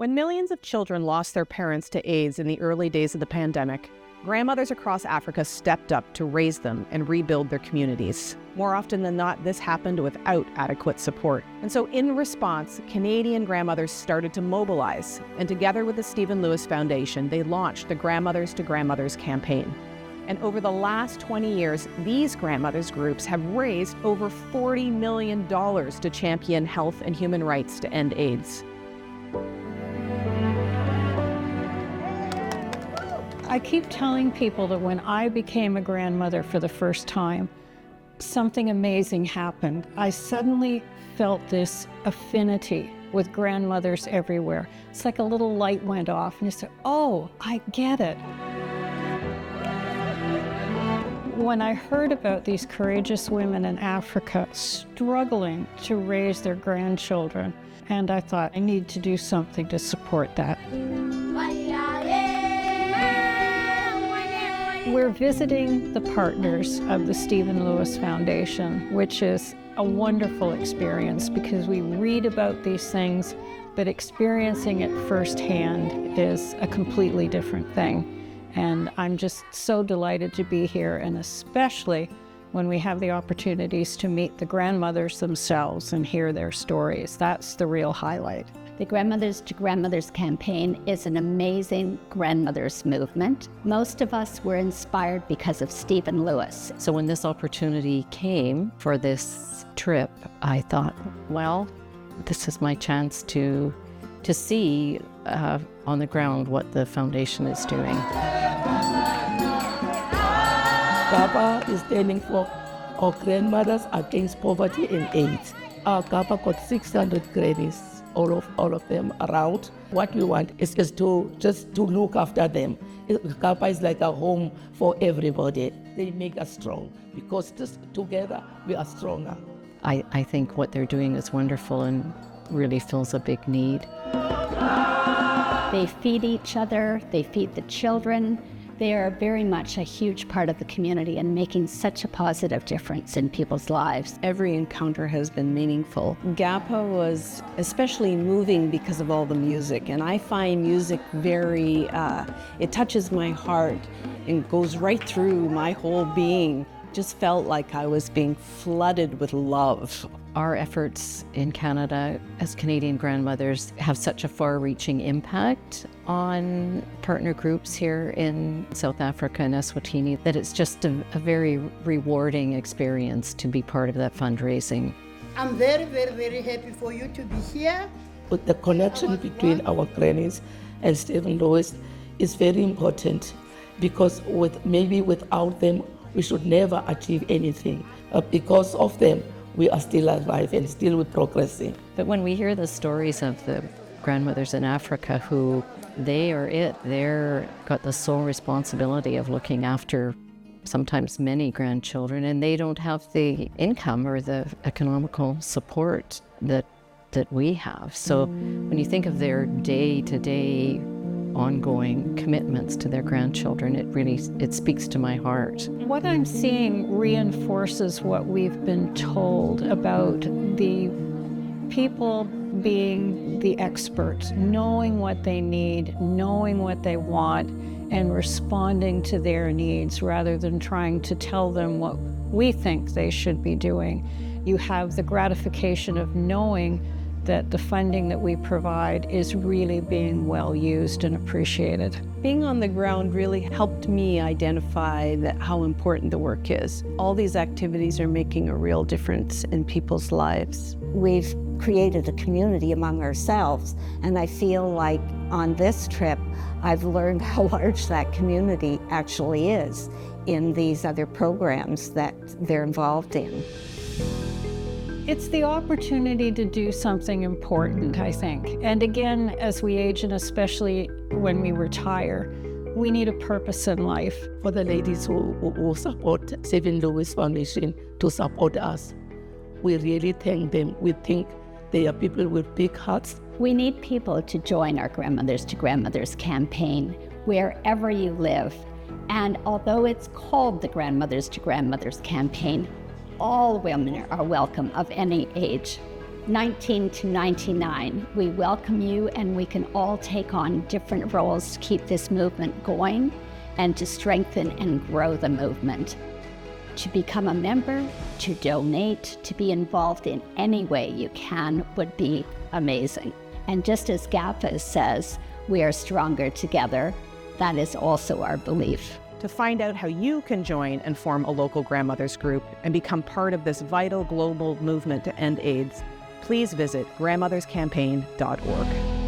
When millions of children lost their parents to AIDS in the early days of the pandemic, grandmothers across Africa stepped up to raise them and rebuild their communities. More often than not, this happened without adequate support. And so in response, Canadian grandmothers started to mobilize, and together with the Stephen Lewis Foundation, they launched the Grandmothers to Grandmothers campaign. And over the last 20 years, these grandmothers groups have raised over $40 million to champion health and human rights to end AIDS. I keep telling people that when I became a grandmother for the first time, something amazing happened. I suddenly felt this affinity with grandmothers everywhere. It's like a little light went off and you said, oh, I get it. When I heard about these courageous women in Africa struggling to raise their grandchildren, and I thought, I need to do something to support that. We're visiting the partners of the Stephen Lewis Foundation, which is a wonderful experience because we read about these things, but experiencing it firsthand is a completely different thing. And I'm just so delighted to be here, and especially when we have the opportunities to meet the grandmothers themselves and hear their stories. That's the real highlight. The Grandmothers to Grandmothers campaign is an amazing grandmothers movement. Most of us were inspired because of Stephen Lewis. So when this opportunity came for this trip, I thought, well, this is my chance to see on the ground what the foundation is doing. GAPA is standing for our Grandmothers Against Poverty and AIDS. Our GAPA got 600 grannies, all of them around. What we want is to look after them. GAPA is like a home for everybody. They make us strong because just together we are stronger. I think what they're doing is wonderful and really fills a big need. They feed each other, they feed the children. They are very much a huge part of the community and making such a positive difference in people's lives. Every encounter has been meaningful. GAPA was especially moving because of all the music, and I find music very, it touches my heart and goes right through my whole being. Just felt like I was being flooded with love. Our efforts in Canada as Canadian grandmothers have such a far-reaching impact on partner groups here in South Africa and Eswatini that it's just a very rewarding experience to be part of that fundraising. I'm very, very, very happy for you to be here. But the connection between our grannies and Stephen Lewis is very important because without them, we should never achieve anything. Because of them, we are still alive and still progressing. But when we hear the stories of the grandmothers in Africa who they're got the sole responsibility of looking after sometimes many grandchildren, and they don't have the income or the economical support that we have. So when you think of their day-to-day ongoing commitments to their grandchildren, it speaks to my heart. What I'm seeing reinforces what we've been told about the people being the experts, knowing what they need, knowing what they want, and responding to their needs rather than trying to tell them what we think they should be doing. You have the gratification of knowing that the funding that we provide is really being well used and appreciated. Being on the ground really helped me identify how important the work is. All these activities are making a real difference in people's lives. We've created a community among ourselves, and I feel like on this trip, I've learned how large that community actually is in these other programs that they're involved in. It's the opportunity to do something important, I think. And again, as we age and especially when we retire, we need a purpose in life. For the ladies who support Stephen Lewis Foundation to support us, we really thank them. We think they are people with big hearts. We need people to join our Grandmothers to Grandmothers campaign wherever you live. And although it's called the Grandmothers to Grandmothers campaign, all women are welcome of any age. 19 to 99. We welcome you, and we can all take on different roles to keep this movement going and to strengthen and grow the movement. To become a member, to donate, to be involved in any way you can would be amazing. And just as GAPA says, we are stronger together, that is also our belief. To find out how you can join and form a local grandmothers group and become part of this vital global movement to end AIDS, please visit grandmotherscampaign.org.